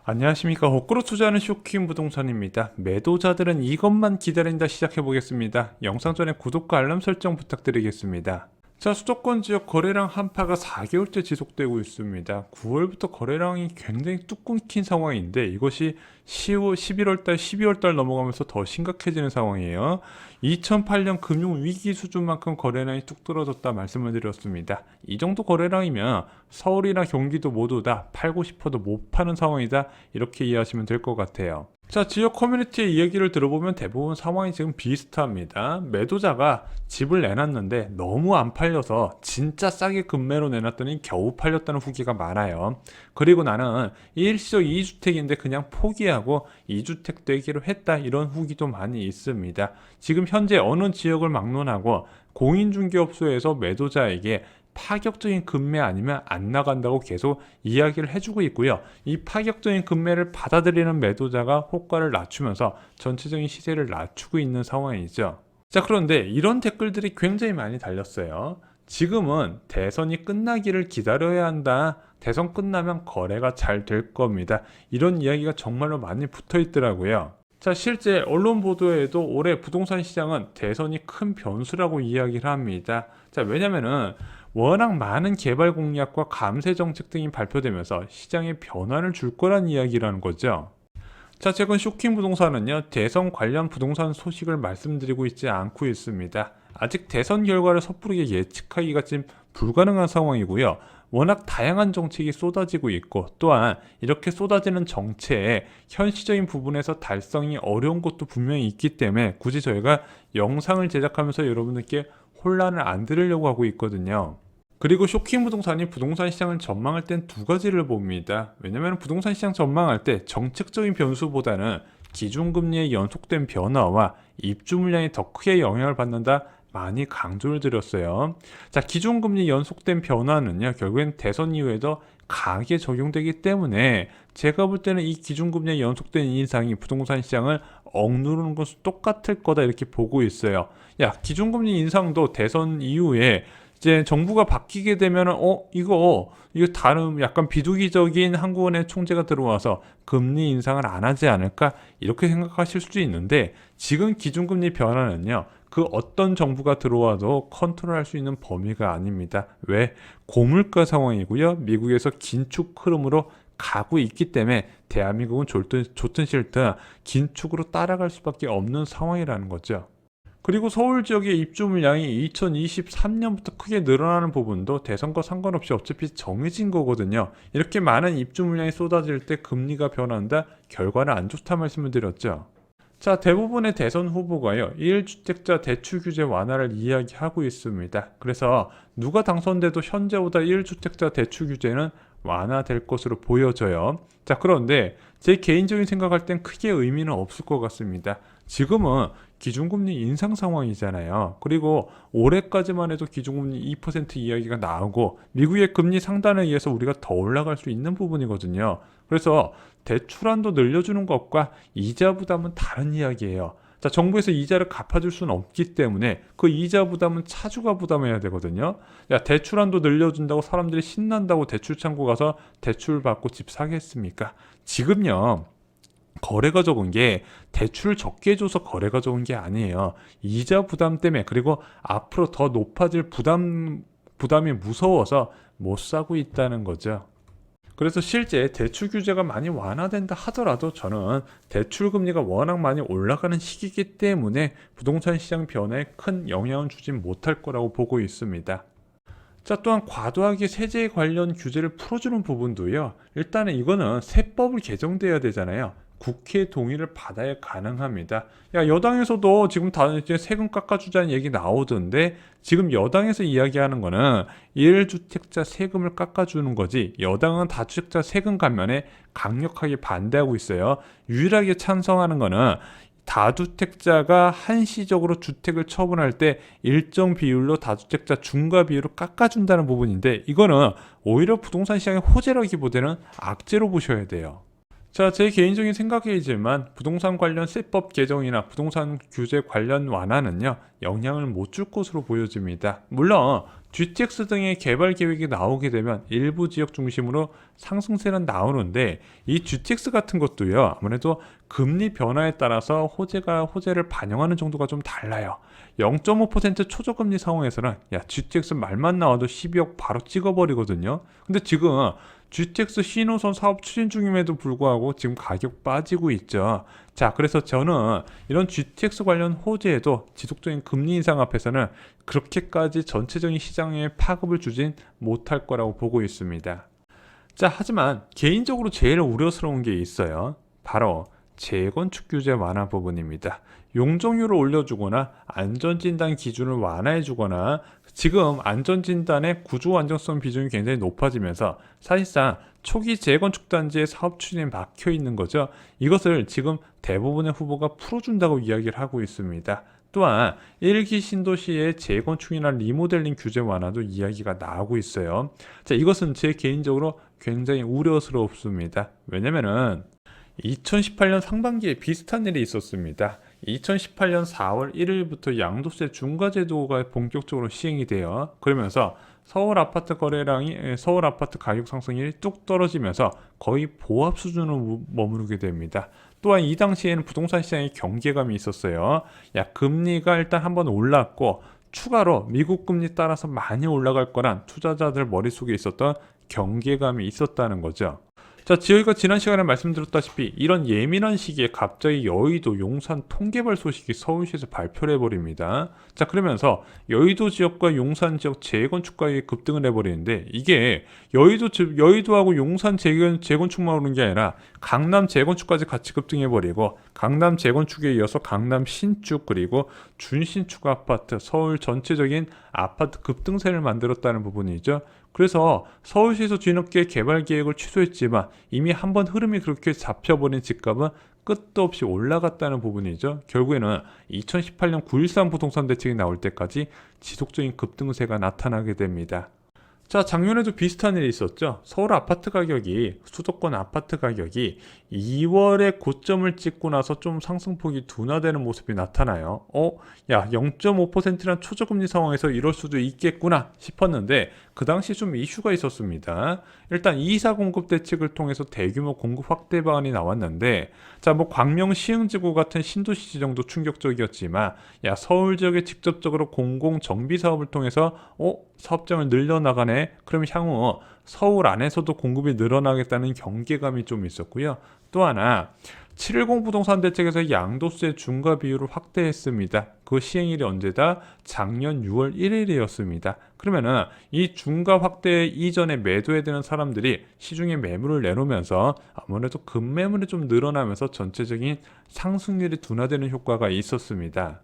안녕하십니까. 거꾸로 투자하는 쇼킹 부동산입니다. 매도자들은 이것만 기다린다 시작해 보겠습니다. 영상 전에 구독과 알람 설정 부탁드리겠습니다. 자, 수도권 지역 거래량 한파가 4개월째 지속되고 있습니다. 9월부터 거래량이 굉장히 뚝 끊긴 상황인데 이것이 11월달, 12월달 넘어가면서 더 심각해지는 상황이에요. 2008년 금융위기 수준만큼 거래량이 뚝 떨어졌다 말씀을 드렸습니다. 이 정도 거래량이면 서울이나 경기도 모두 다 팔고 싶어도 못 파는 상황이다, 이렇게 이해하시면 될 것 같아요. 자, 지역 커뮤니티의 이야기를 들어보면 대부분 상황이 지금 비슷합니다. 매도자가 집을 내놨는데 너무 안 팔려서 진짜 싸게 급매로 내놨더니 겨우 팔렸다는 후기가 많아요. 그리고 나는 일시적 2주택인데 그냥 포기하고 2주택 되기로 했다, 이런 후기도 많이 있습니다. 지금 현재 어느 지역을 막론하고 공인중개업소에서 매도자에게 파격적인 급매 아니면 안 나간다고 계속 이야기를 해주고 있고요. 이 파격적인 급매를 받아들이는 매도자가 호가를 낮추면서 전체적인 시세를 낮추고 있는 상황이죠. 자, 그런데 이런 댓글들이 굉장히 많이 달렸어요. 지금은 대선이 끝나기를 기다려야 한다. 대선 끝나면 거래가 잘 될 겁니다. 이런 이야기가 정말로 많이 붙어 있더라고요. 자, 실제 언론 보도에도 올해 부동산 시장은 대선이 큰 변수라고 이야기를 합니다. 자, 왜냐면은 워낙 많은 개발 공약과 감세 정책 등이 발표되면서 시장에 변화를 줄 거란 이야기라는 거죠. 자, 최근 쇼킹 부동산은요, 대선 관련 부동산 소식을 말씀드리고 있지 않고 있습니다. 아직 대선 결과를 섣부르게 예측하기가 좀 불가능한 상황이고요. 워낙 다양한 정책이 쏟아지고 있고, 또한 이렇게 쏟아지는 정책의 현실적인 부분에서 달성이 어려운 것도 분명히 있기 때문에 굳이 저희가 영상을 제작하면서 여러분들께 혼란을 안 드리려고 하고 있거든요. 그리고 쇼킹 부동산이 부동산 시장을 전망할 땐 두 가지를 봅니다. 왜냐하면 부동산 시장 전망할 때 정책적인 변수보다는 기준금리의 연속된 변화와 입주 물량이 더 크게 영향을 받는다, 많이 강조를 드렸어요. 자, 기준금리 연속된 변화는요, 결국엔 대선 이후에도 강하게 적용되기 때문에 제가 볼 때는 이 기준금리의 연속된 인상이 부동산 시장을 억누르는 것은 똑같을 거다, 이렇게 보고 있어요. 야, 기준금리 인상도 대선 이후에 이제 정부가 바뀌게 되면은 이거 다른 약간 비두기적인 한국은행 총재가 들어와서 금리 인상을 안 하지 않을까, 이렇게 생각하실 수도 있는데, 지금 기준금리 변화는요, 그 어떤 정부가 들어와도 컨트롤할 수 있는 범위가 아닙니다. 왜? 고물가 상황이고요. 미국에서 긴축 흐름으로 가고 있기 때문에 대한민국은 좋든 싫든 긴축으로 따라갈 수밖에 없는 상황이라는 거죠. 그리고 서울 지역의 입주 물량이 2023년부터 크게 늘어나는 부분도 대선과 상관없이 어차피 정해진 거거든요. 이렇게 많은 입주 물량이 쏟아질 때 금리가 변한다, 결과는 안 좋다 말씀을 드렸죠. 자, 대부분의 대선 후보가요, 1주택자 대출 규제 완화를 이야기하고 있습니다. 그래서 누가 당선돼도 현재보다 1주택자 대출 규제는 완화될 것으로 보여져요. 자, 그런데 제 개인적인 생각할 땐 크게 의미는 없을 것 같습니다. 지금은 기준금리 인상 상황이잖아요. 그리고 올해까지만 해도 기준금리 2% 이야기가 나오고 미국의 금리 상단에 의해서 우리가 더 올라갈 수 있는 부분이거든요. 그래서 대출한도 늘려주는 것과 이자 부담은 다른 이야기예요. 자, 정부에서 이자를 갚아줄 수는 없기 때문에 그 이자 부담은 차주가 부담해야 되거든요. 야, 대출한도 늘려준다고 사람들이 신난다고 대출 창구 가서 대출 받고 집 사겠습니까? 지금요, 거래가 적은 게 대출을 적게 해줘서 거래가 적은 게 아니에요. 이자 부담 때문에, 그리고 앞으로 더 높아질 부담이 무서워서 못 사고 있다는 거죠. 그래서 실제 대출 규제가 많이 완화된다 하더라도 저는 대출 금리가 워낙 많이 올라가는 시기이기 때문에 부동산 시장 변화에 큰 영향을 주지 못할 거라고 보고 있습니다. 자, 또한 과도하게 세제 관련 규제를 풀어주는 부분도요, 일단은 이거는 세법을 개정돼야 되잖아요. 국회 동의를 받아야 가능합니다. 야, 여당에서도 지금 다 이제 세금 깎아주자는 얘기 나오던데, 지금 여당에서 이야기하는 거는 1주택자 세금을 깎아주는 거지, 여당은 다주택자 세금 감면에 강력하게 반대하고 있어요. 유일하게 찬성하는 거는 다주택자가 한시적으로 주택을 처분할 때 일정 비율로 다주택자 중과 비율을 깎아준다는 부분인데, 이거는 오히려 부동산 시장의 호재라기보다는 악재로 보셔야 돼요. 자, 제 개인적인 생각이지만 부동산 관련 세법 개정이나 부동산 규제 관련 완화는요, 영향을 못 줄 것으로 보여집니다. 물론 GTX 등의 개발 계획이 나오게 되면 일부 지역 중심으로 상승세는 나오는데 이 GTX 같은 것도요. 아무래도 금리 변화에 따라서 호재를 반영하는 정도가 좀 달라요. 0.5% 초저금리 상황에서는 GTX 말만 나와도 12억 바로 찍어버리거든요. 근데 지금 GTX 신호선 사업 추진 중임에도 불구하고 지금 가격 빠지고 있죠. 자, 그래서 저는 이런 GTX 관련 호재에도 지속적인 금리 인상 앞에서는 그렇게까지 전체적인 시장에 파급을 주진 못할 거라고 보고 있습니다. 자, 하지만 개인적으로 제일 우려스러운 게 있어요. 바로 재건축 규제 완화 부분입니다. 용적률을 올려주거나 안전진단 기준을 완화해주거나 지금 안전진단의 구조 안정성 비중이 굉장히 높아지면서 사실상 초기 재건축 단지의 사업 추진이 막혀 있는 거죠. 이것을 지금 대부분의 후보가 풀어준다고 이야기를 하고 있습니다. 또한 1기 신도시의 재건축이나 리모델링 규제 완화도 이야기가 나오고 있어요. 자, 이것은 제 개인적으로 굉장히 우려스럽습니다. 왜냐면은 2018년 상반기에 비슷한 일이 있었습니다. 2018년 4월 1일부터 양도세 중과 제도가 본격적으로 시행이 돼요. 그러면서 서울 아파트 서울 아파트 가격 상승률이 뚝 떨어지면서 거의 보합 수준으로 머무르게 됩니다. 또한 이 당시에는 부동산 시장에 경계감이 있었어요. 금리가 일단 한번 올랐고 추가로 미국 금리 따라서 많이 올라갈 거란 투자자들 머릿속에 있었던 경계감이 있었다는 거죠. 자, 저희가 지난 시간에 말씀드렸다시피 이런 예민한 시기에 갑자기 여의도, 용산 통개발 소식이 서울시에서 발표를 해버립니다. 자, 그러면서 여의도 지역과 용산 지역 재건축 가격이 급등을 해버리는데 이게 여의도하고 용산 재건축만 오른 게 아니라 강남 재건축까지 같이 급등해버리고 강남 재건축에 이어서 강남 신축 그리고 준신축 아파트, 서울 전체적인 아파트 급등세를 만들었다는 부분이죠. 그래서 서울시에서 뒤늦게 개발 계획을 취소했지만 이미 한번 흐름이 그렇게 잡혀버린 집값은 끝도 없이 올라갔다는 부분이죠. 결국에는 2018년 9.13 부동산 대책이 나올 때까지 지속적인 급등세가 나타나게 됩니다. 자, 작년에도 비슷한 일이 있었죠. 수도권 아파트 가격이 2월에 고점을 찍고 나서 좀 상승폭이 둔화되는 모습이 나타나요. 0.5%란 초저금리 상황에서 이럴 수도 있겠구나 싶었는데 그 당시 좀 이슈가 있었습니다. 일단 2사 공급 대책을 통해서 대규모 공급 확대 방안이 나왔는데 광명 시흥지구 같은 신도시 지정도 충격적이었지만 서울 지역에 직접적으로 공공 정비 사업을 통해서 사업장을 늘려나가네. 그럼 향후 서울 안에서도 공급이 늘어나겠다는 경계감이 좀 있었고요. 또 하나 710 부동산 대책에서 양도세 중과 비율을 확대했습니다. 그 시행일이 언제다? 작년 6월 1일이었습니다. 그러면은 이 중과 확대 이전에 매도해야 되는 사람들이 시중에 매물을 내놓으면서 아무래도 급매물이 좀 늘어나면서 전체적인 상승률이 둔화되는 효과가 있었습니다.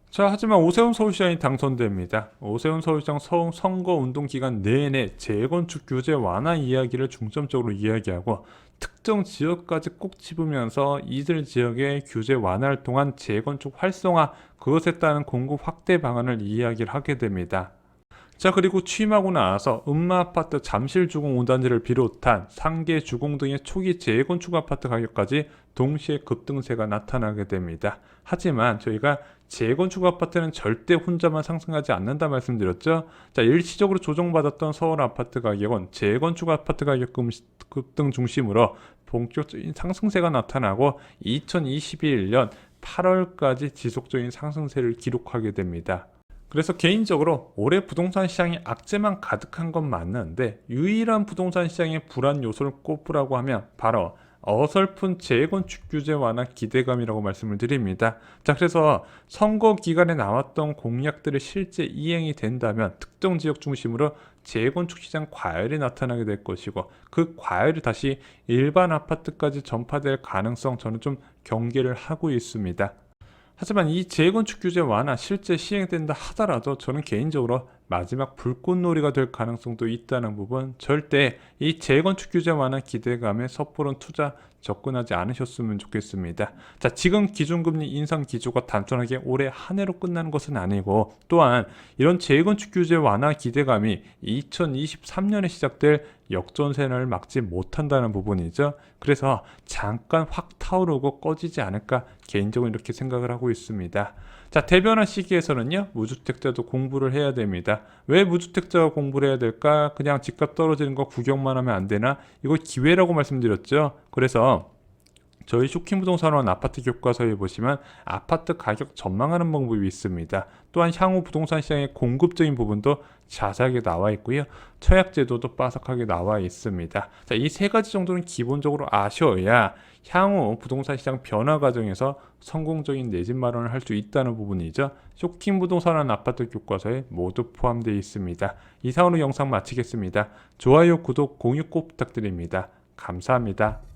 자, 하지만 오세훈 서울시장이 당선됩니다. 오세훈 서울시장 선거 운동 기간 내내 재건축 규제 완화 이야기를 중점적으로 이야기하고 특정 지역까지 꼭 집으면서 이들 지역의 규제 완화를 통한 재건축 활성화, 그것에 따른 공급 확대 방안을 이야기를 하게 됩니다. 자, 그리고 취임하고 나서 음마아파트 잠실주공 5단지를 비롯한 상계 주공 등의 초기 재건축 아파트 가격까지 동시에 급등세가 나타나게 됩니다. 하지만 저희가 재건축 아파트는 절대 혼자만 상승하지 않는다 말씀드렸죠. 자, 일시적으로 조정받았던 서울 아파트 가격은 재건축 아파트 가격 급등 중심으로 본격적인 상승세가 나타나고 2021년 8월까지 지속적인 상승세를 기록하게 됩니다. 그래서 개인적으로 올해 부동산 시장이 악재만 가득한 건 맞는데 유일한 부동산 시장의 불안 요소를 꼽으라고 하면 바로 어설픈 재건축 규제 완화 기대감이라고 말씀을 드립니다. 자, 그래서 선거 기간에 나왔던 공약들이 실제 이행이 된다면 특정 지역 중심으로 재건축 시장 과열이 나타나게 될 것이고 그 과열이 다시 일반 아파트까지 전파될 가능성 저는 좀 경계를 하고 있습니다. 하지만 이 재건축 규제 완화 실제 시행된다 하더라도 저는 개인적으로 마지막 불꽃놀이가 될 가능성도 있다는 부분, 절대 이 재건축 규제 완화 기대감에 섣부른 투자 접근하지 않으셨으면 좋겠습니다. 자, 지금 기준금리 인상 기조가 단순하게 올해 한 해로 끝나는 것은 아니고 또한 이런 재건축 규제 완화 기대감이 2023년에 시작될 역전세를 막지 못한다는 부분이죠. 그래서 잠깐 확 타오르고 꺼지지 않을까 개인적으로 이렇게 생각을 하고 있습니다. 자, 대변화 시기에서는요, 무주택자도 공부를 해야 됩니다. 있습니다. 왜 무주택자가 공부를 해야 될까? 그냥 집값 떨어지는 거 구경만 하면 안 되나? 이거 기회라고 말씀드렸죠. 그래서 저희 쇼킹부동산원 아파트 교과서에 보시면 아파트 가격 전망하는 방법이 있습니다. 또한 향후 부동산 시장의 공급적인 부분도 자세하게 나와 있고요. 처약 제도도 빠삭하게 나와 있습니다. 자, 이 세 가지 정도는 기본적으로 아셔야 향후 부동산 시장 변화 과정에서 성공적인 내 집 마련을 할 수 있다는 부분이죠. 쇼킹부동산원 아파트 교과서에 모두 포함되어 있습니다. 이상으로 영상 마치겠습니다. 좋아요, 구독, 공유 꼭 부탁드립니다. 감사합니다.